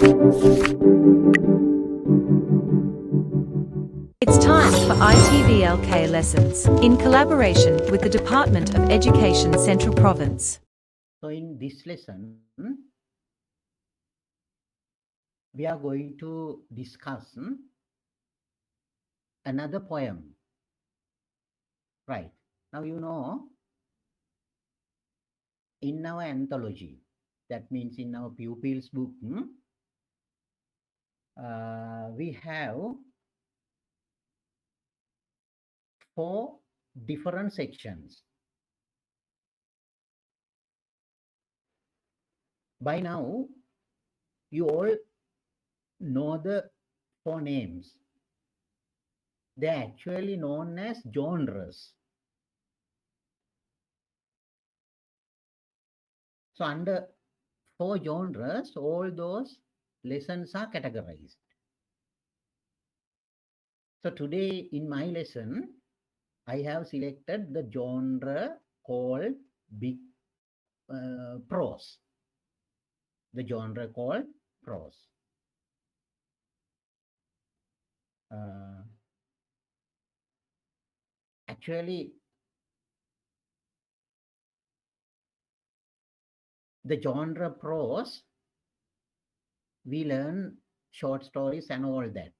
It's time for iTVLK lessons in collaboration with the Department of Education Central Province. So in this lesson, we are going to discuss another poem. Right. Now, you know, in our anthology, that means in our pupils book, we have 4 different sections. By now, you all know the 4 names. They're actually known as genres. So under 4 genres, all those lessons are categorized. So today in my lesson, I have selected the genre called prose. The genre called prose. Actually, the genre prose, we learn short stories and all that.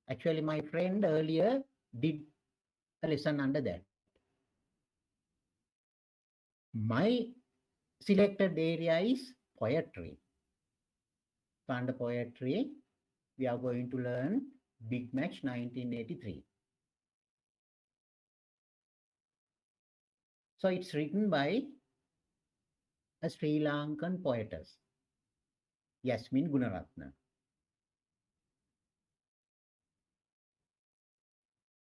Actually, my friend earlier did a lesson under that. My selected area is poetry. So under poetry, we are going to learn Big Match 1983. So it's written by a Sri Lankan poetess, Yasmin Gunaratna.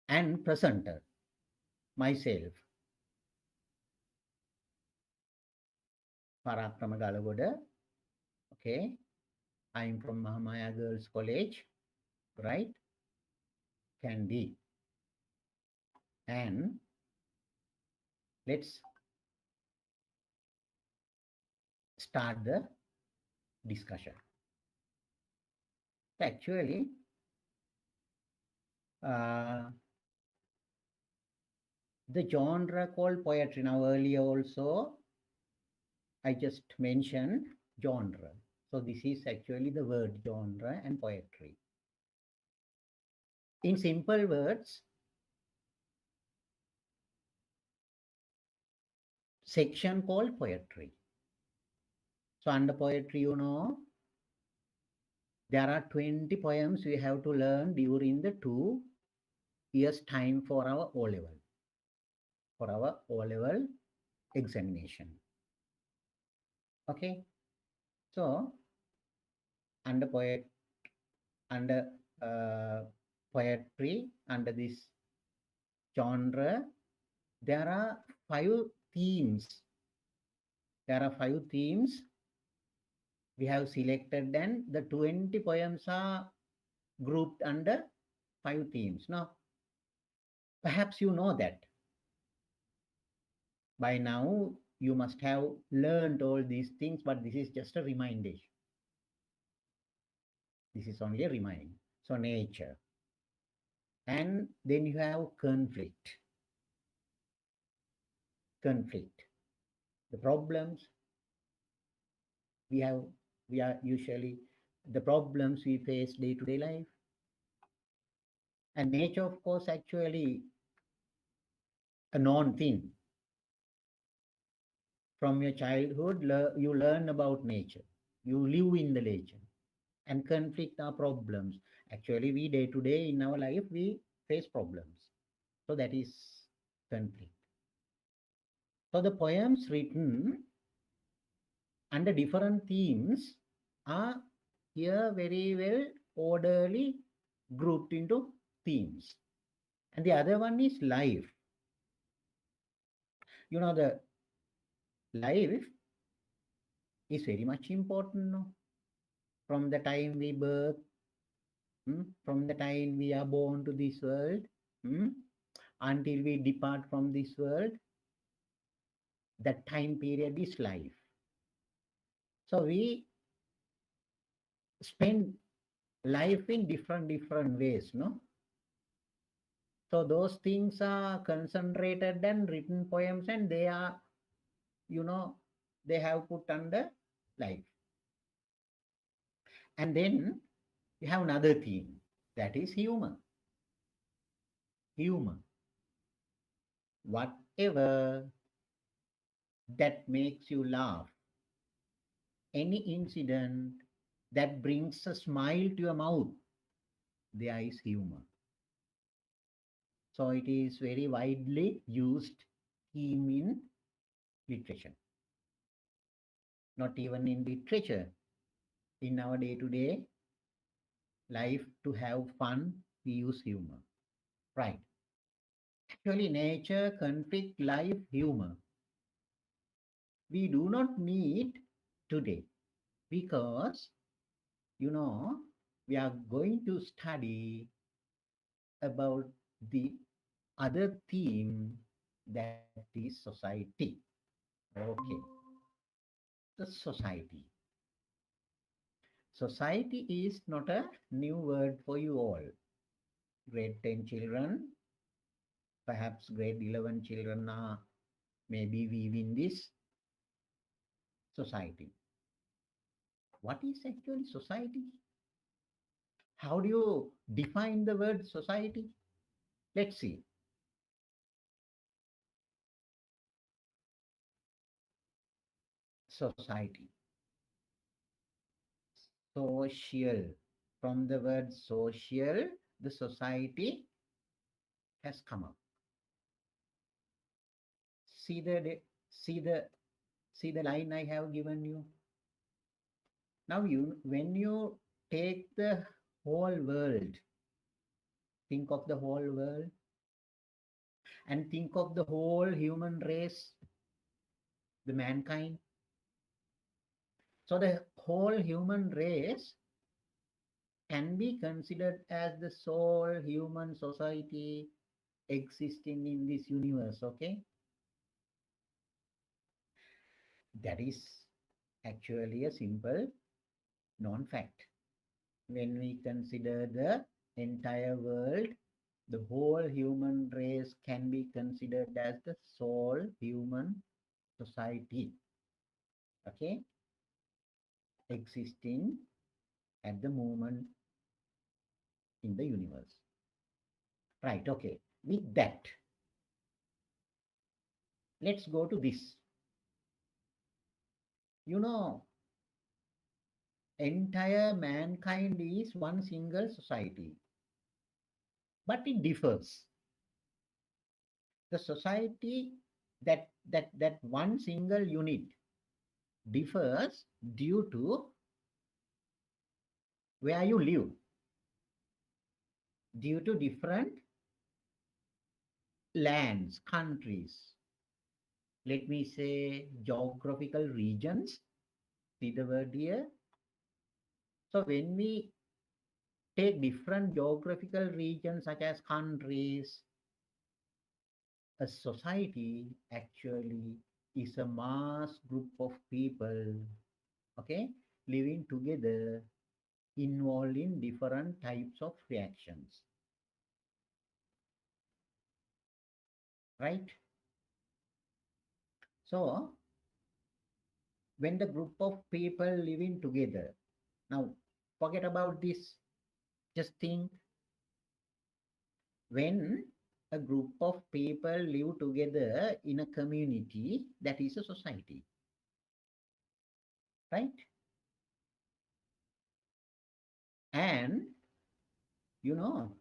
And presenter, myself, Parakrama Galagoda. Okay, I'm from Mahamaya Girls College, right? Kandy. And let's start the discussion. Actually, the genre called poetry. Now earlier also, I just mentioned genre. So this is actually the word genre and poetry. In simple words, section called poetry. So under poetry, you know, there are 20 poems we have to learn during the 2 years time for our O-level. For our O-level examination. Okay. So under poetry, under this genre, there are 5 themes. There are 5 themes we have selected, and the 20 poems are grouped under 5 themes. Now, perhaps you know that. By now, you must have learned all these things, but this is just a reminder. This is only a reminder. So nature. And then you have conflict. Conflict. The problems we are usually the problems we face day-to-day life. And nature, of course, actually a known thing. From your childhood, you learn about nature. You live in the nature. And conflict are problems. Actually, we day-to-day in our life, we face problems. So that is conflict. So the poems written under different themes are here very well orderly grouped into themes. And the other one is life. You know, the life is very much important, no? From the time we birth, from the time we are born to this world, until we depart from this world, that time period is life. So we spend life in different ways, no? So those things are concentrated and written poems, and they are, you know, they have put under life. And then you have another theme, that is humor. Humor. Whatever that makes you laugh, any incident that brings a smile to your mouth, there is humor. So it is very widely used theme in literature. Not even in literature, in our day-to-day life, to have fun, we use humor. Right. Actually, nature, conflict, life, humor, we do not need today because, you know, we are going to study about the other theme, that is society. Okay. The society. Society is not a new word for you all. Grade 10 children, perhaps grade 11 children are maybe weaving this society. What is actually society? How do you define the word society? Let's see. Society. Social. From the word social, the society has come up. See the see the see the line I have given you. Now when you take the whole world, think of the whole world and think of the whole human race, the mankind. So the whole human race can be considered as the sole human society existing in this universe, okay? That is actually a simple non-fact. When we consider the entire world, the whole human race can be considered as the sole human society, okay, existing at the moment in the universe. Right, okay. With that, let's go to this. You know, entire mankind is one single society, but it differs. The society, that one single unit, differs due to where you live, due to different lands, countries, let me say geographical regions. See the word here. So when we take different geographical regions such as countries, a society actually is a mass group of people, okay, living together, involved in different types of reactions. Right? So when the group of people living together, now forget about this, just think, when a group of people live together in a community, that is a society, right? And you know,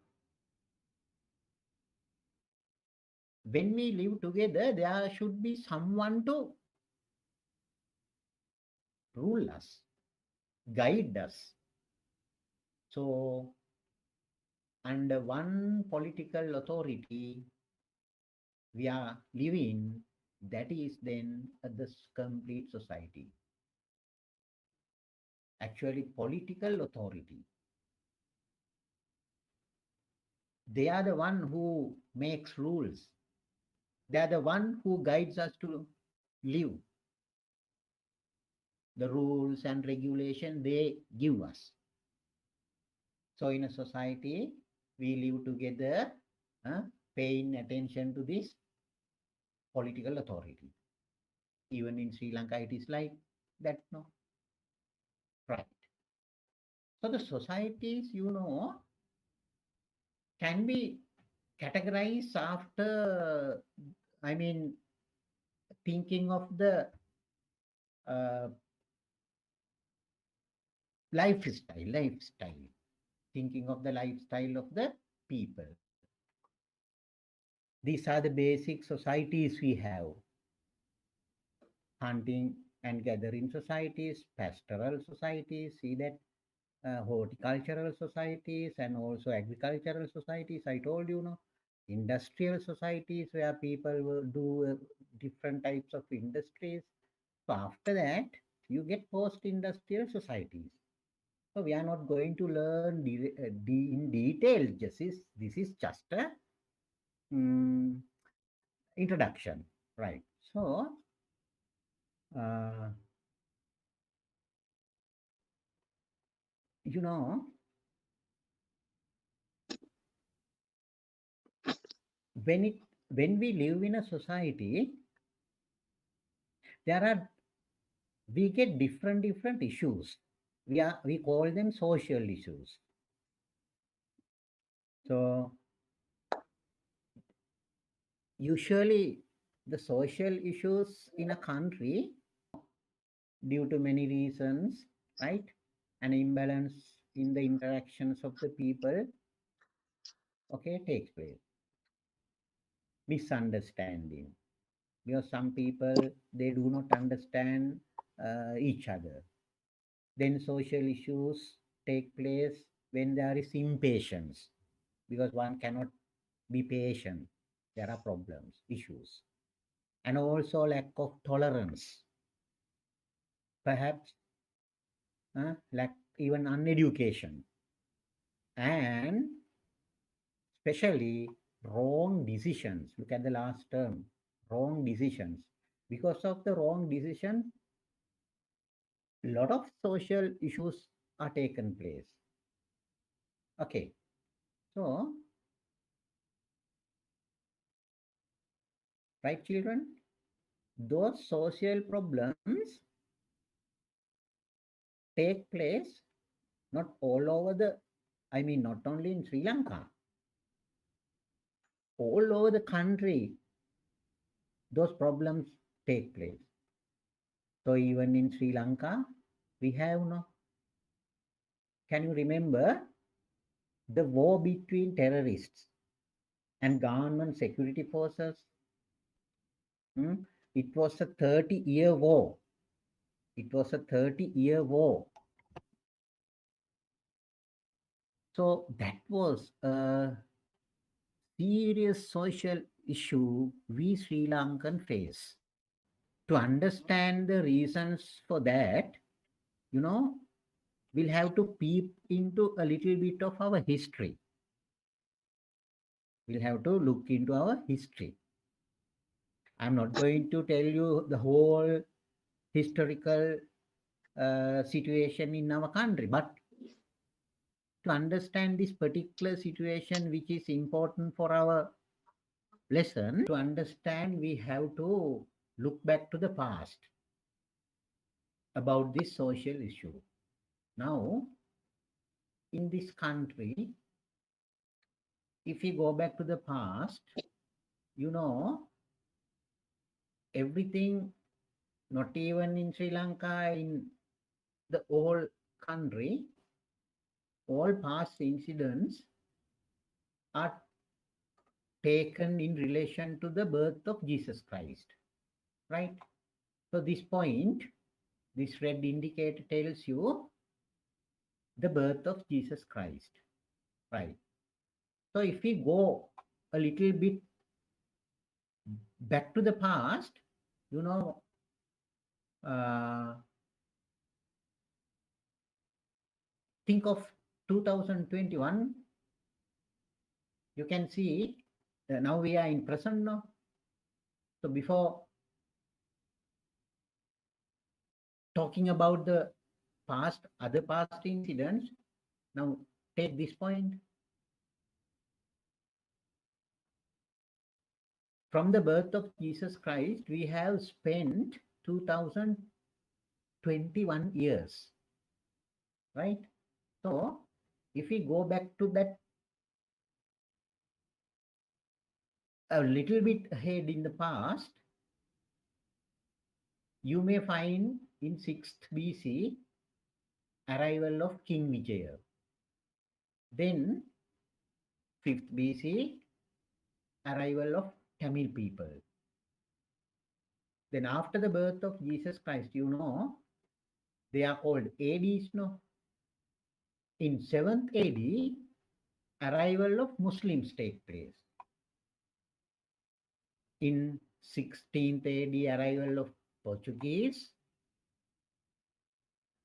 when we live together, there should be someone to rule us, guide us. So under one political authority we are living, that is then the complete society. Actually, political authority, they are the one who makes rules. They are the one who guides us to live. The rules and regulation they give us. So in a society, we live together, paying attention to this political authority. Even in Sri Lanka, it is like that, no? Right. So the societies, can be categorized after, thinking of the uh, lifestyle, thinking of the lifestyle of the people. These are the basic societies we have. Hunting and gathering societies, pastoral societies, see that horticultural societies and also agricultural societies, I told you, industrial societies where people will do different types of industries. So after that, you get post-industrial societies. So we are not going to learn in detail. This is just a introduction, right? So uh, you know, when we live in a society, we get different issues. We call them social issues. So usually the social issues in a country, due to many reasons, right? An imbalance in the interactions of the people, okay, takes place. Misunderstanding, because some people, they do not understand each other. Then social issues take place when there is impatience, because one cannot be patient. There are problems, issues. And also lack of tolerance. Perhaps lack even uneducation. And especially wrong decisions. Look at the last term, wrong decisions. Because of the wrong decision, a lot of social issues are taken place. Okay, so, right, children? Those social problems take place not all over not only in Sri Lanka, all over the country, those problems take place. So even in Sri Lanka, we have can you remember the war between terrorists and government security forces? It was a 30-year war. It was a 30-year war. So that was a serious social issue we Sri Lankan face. To understand the reasons for that, we'll have to peep into a little bit of our history. We'll have to look into our history. I'm not going to tell you the whole historical situation in our country, but to understand this particular situation, which is important for our lesson, to understand, we have to look back to the past about this social issue. Now, in this country, if we go back to the past, everything, not even in Sri Lanka, in the whole country, all past incidents are taken in relation to the birth of Jesus Christ, right? So this point, this red indicator tells you the birth of Jesus Christ, right? So if we go a little bit back to the past, think of 2021. You can see now we are in present now. So before talking about the other past incidents, now take this point. From the birth of Jesus Christ, we have spent 2021 years, right? So if we go back to that a little bit ahead in the past, you may find in 6th BC arrival of King Vijaya. Then 5th BC arrival of Tamil people. Then after the birth of Jesus Christ, you know, they are called ADs, no? In 7th AD, arrival of Muslims take place. In 16th AD, arrival of Portuguese.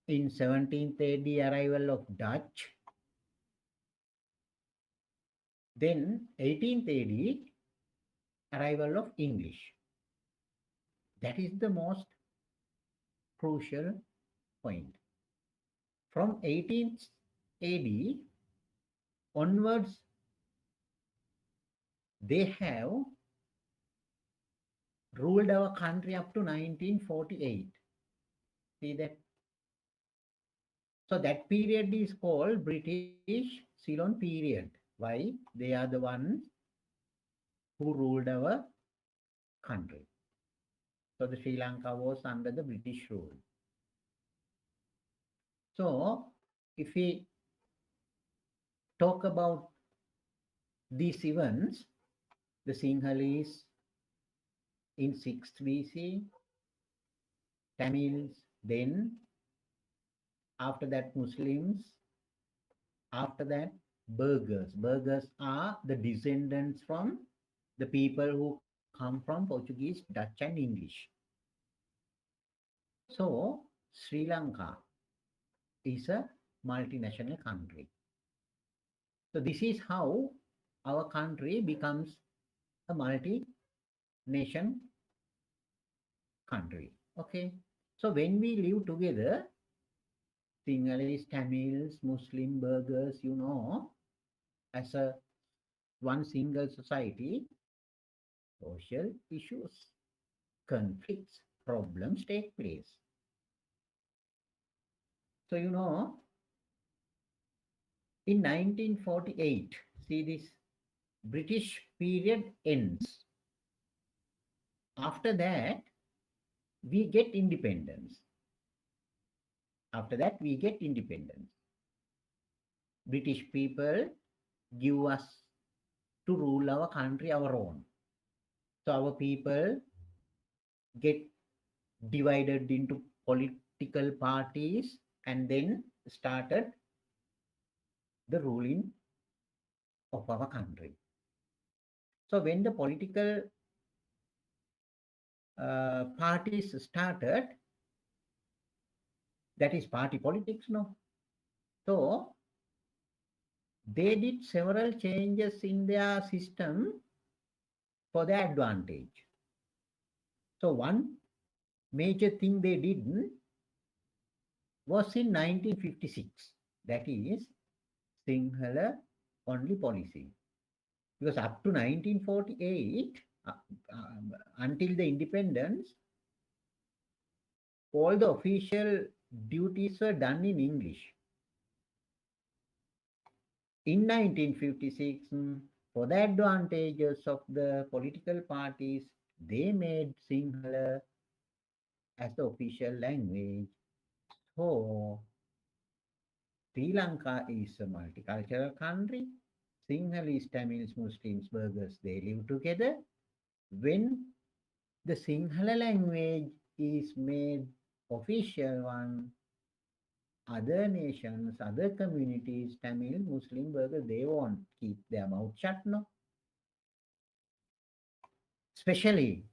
In 17th AD, arrival of Dutch. Then 18th AD, arrival of English. That is the most crucial point. From 18th AD onwards, they have ruled our country up to 1948. See that? So that period is called British Ceylon period. Why? They are the ones who ruled our country. So the Sri Lanka was under the British rule. So if we talk about these events, the Sinhalese in 6th BC, Tamils, then after that Muslims, after that Burghers. Burghers are the descendants from the people who come from Portuguese, Dutch and English. So Sri Lanka is a multinational country. So this is how our country becomes a multi-nation country. Okay. So when we live together, Sinhalese, Tamils, Muslim, Burghers, you know, as a one single society, social issues, conflicts, problems take place. So, you know, in 1948, see this British period ends. After that, we get independence. After that, we get independence. British people give us to rule our country our own. So our people get divided into political parties and then started the ruling of our country. So when the political parties started, that is party politics, no? So they did several changes in their system for their advantage. So one major thing they did was in 1956. That is Sinhala only policy. Because up to 1948, until the independence, all the official duties were done in English. In 1956, for the advantages of the political parties, they made Sinhala as the official language. So Sri Lanka is a multicultural country. Sinhalese, Tamils, Muslims, Burghers, they live together. When the Sinhala language is made official one, other nations, other communities, Tamil, Muslim, Burghers, they won't keep their mouth shut, no? Especially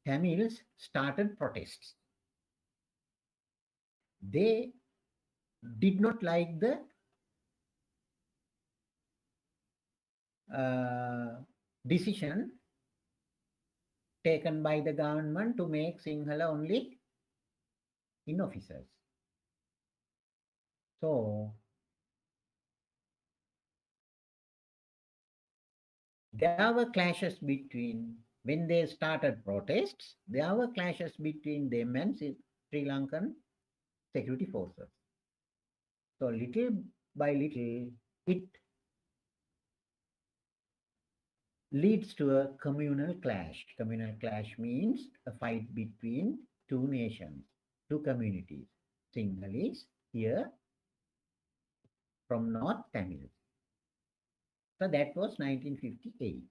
Tamils started protests. They did not like the decision taken by the government to make Sinhala only in officers. So there were clashes between, when they started protests, there were clashes between them and Sri Lankan security forces. So little by little, it leads to a communal clash. Communal clash means a fight between two nations, two communities. Sinhalese here from North Tamil. So that was 1958.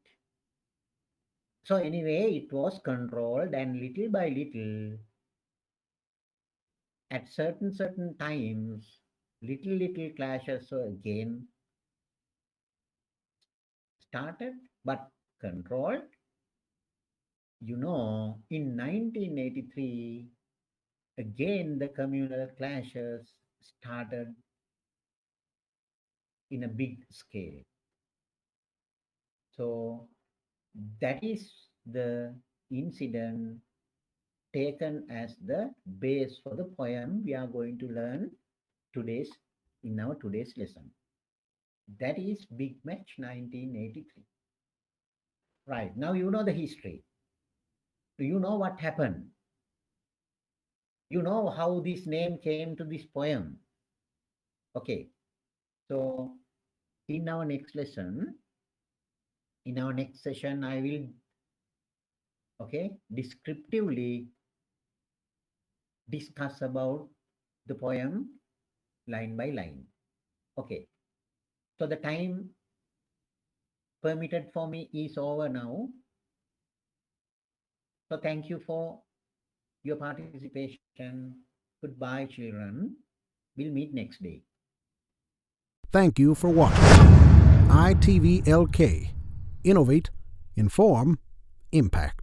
So anyway, it was controlled, and little by little, at certain times, little clashes again started, but controlled. You know, in 1983, again the communal clashes started in a big scale. So that is the incident taken as the base for the poem we are going to learn in our today's lesson. That is Big Match 1983. Right, now you know the history. Do you know what happened? You know how this name came to this poem. Okay, so in our next lesson, in our next session, I will, descriptively discuss about the poem line by line. Okay, so the time permitted for me is over now. So thank you for your participation. Goodbye, children. We'll meet next day. Thank you for watching iTVLK. Innovate, inform, impact.